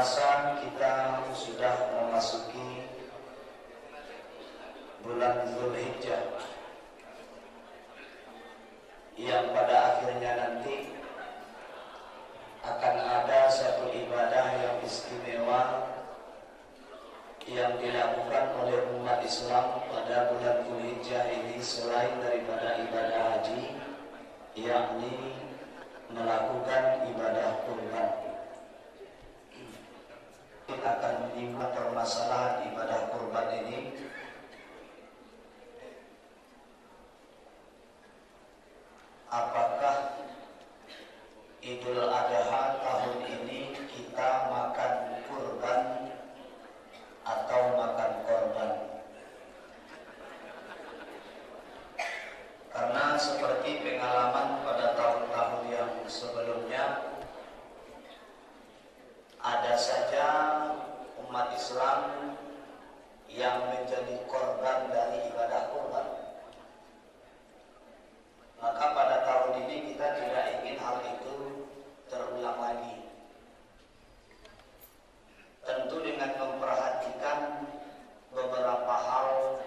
terasa kita sudah memasuki bulan Dzulhijjah yang pada akhirnya nanti akan ada satu ibadah yang istimewa yang dilakukan oleh umat Islam pada bulan Dzulhijjah ini selain daripada ibadah haji, yakni melakukan ibadah kurban. Kita akan menyimak permasalahan ibadah kurban ini. Apakah Idul Adha tahun ini kita makan kurban atau makan korban? Karena seperti pengalaman pada tahun-tahun yang sebelumnya, ada saja umat Islam yang menjadi korban dari ibadah kurban. Maka pada tahun ini kita tidak ingin hal itu terulang lagi. Tentu dengan memperhatikan beberapa hal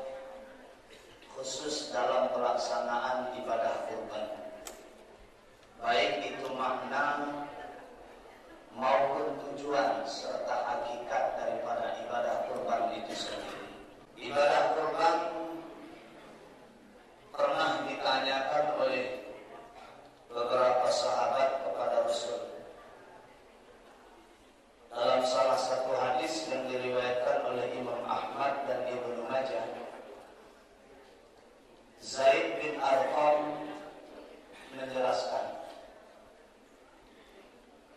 khusus dalam pelaksanaan ibadah kurban, baik itu makna maupun tujuan serta hakikat daripada ibadah kurban itu sendiri. Ibadah kurban pernah ditanyakan oleh beberapa sahabat kepada Rasul. Dalam salah satu hadis yang diriwayatkan oleh Imam Ahmad dan Ibnu Majah, Zaid bin Arqam menjelaskan,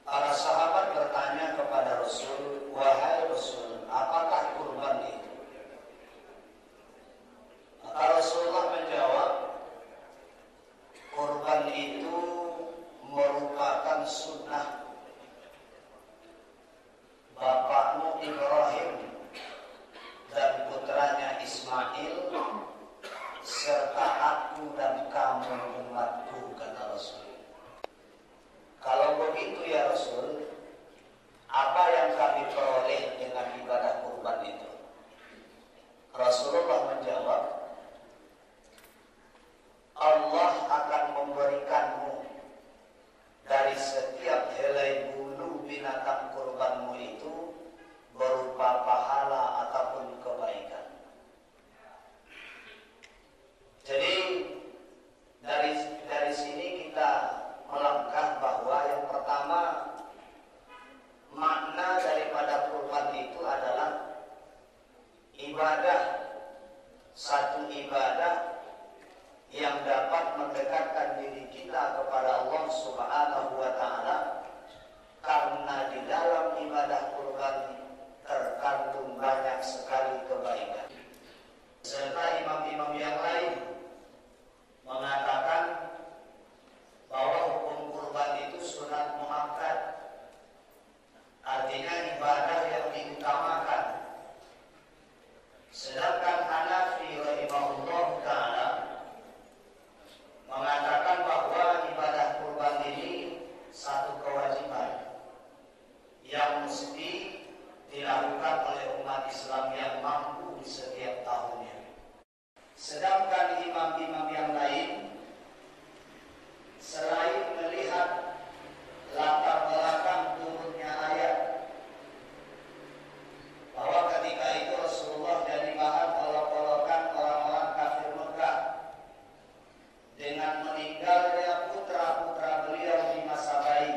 para sahabat bertanya kepada Rasul, "Wahai Rasul, apakah kurban itu?" Maka Rasulullah menjawab, kurban itu merupakan sunnah bapakmu Ibrahim dan putranya Ismail serta aku dan kamu umatku, kata Rasul. Kalau begitu ya Rasul, apa yang kami peroleh dengan ibadah kurban itu? Rasulullah menjawab, Allah akan memberikanmu dari setiap helai bulu binatang kurbanmu itu berupa pahala ataupun kebaikan. Jadi dari sini kita melangkah bahwa yang pertama, makna daripada kurban itu adalah ibadah, satu ibadah yang dapat mendekatkan diri kita kepada Allah Subhanahu wa Ta'ala, karena di dalam ibadah kurban terkandung banyak sekali kebaikan. Serta imam-imam yang lain mengatakan bahwa hukum kurban itu sunat muakkad, artinya ibadah yang diutamakan. Sedangkan Hanafi rahimahullah ta'ala mengatakan bahwa ibadah kurban ini satu kewajiban yang mesti dilakukan oleh umat Islam yang mampu di setiap tahunnya. Sedangkan imam-imam yang lain, selain melihat latar belakang turunnya ayat bahwa ketika itu Rasulullah jadi bahan olok-olokan orang-orang kafir Mekah dengan meninggalnya putra-putra beliau di masa bayi,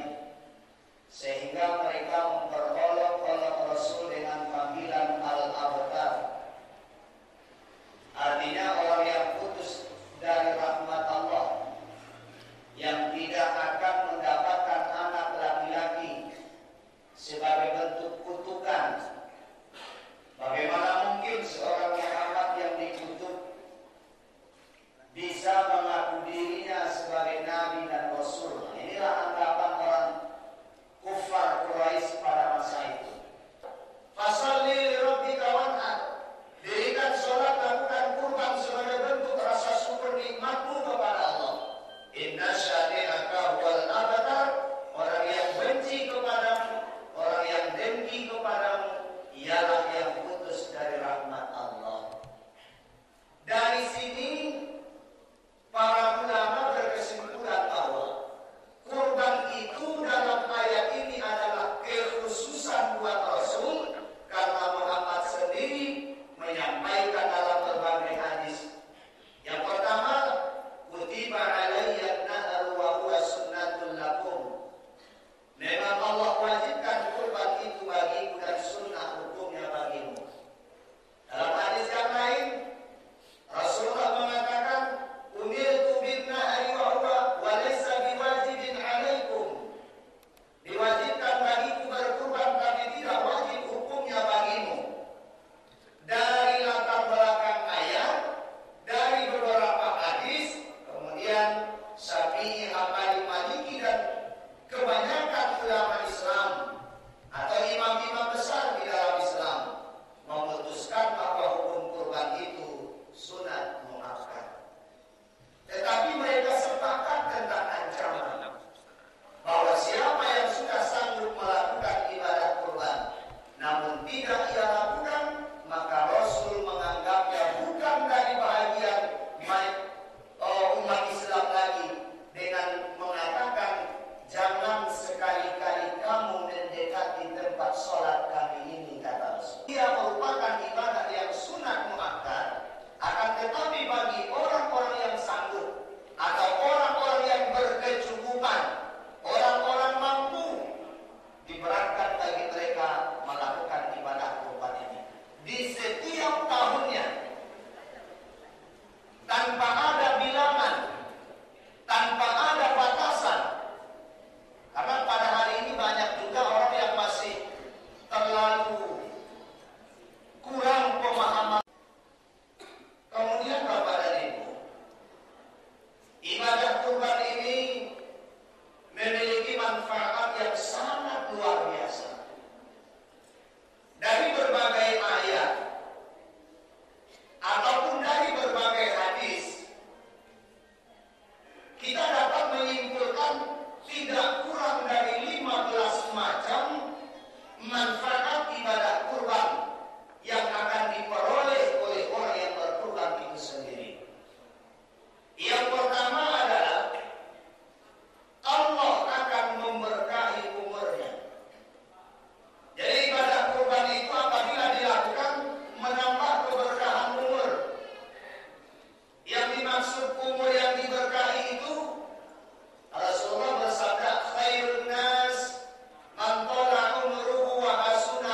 sehingga mereka memperolok-olok Rasul dengan panggilan Al-Abtar. Artinya orang yang putus manfaat ibadah kurban yang akan diperoleh oleh orang yang berkurban itu sendiri. Yang pertama adalah Allah akan memberkahi umurnya. Jadi ibadah kurban itu apabila dilakukan menambah keberkahan umur. Yang dimaksud umur yang diberkahi itu Rasulullah bersabda, khairun nas man tala umruhu wa hasuna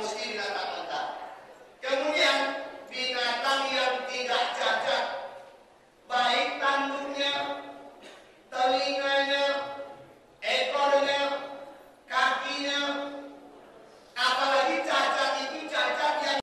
mesti binatang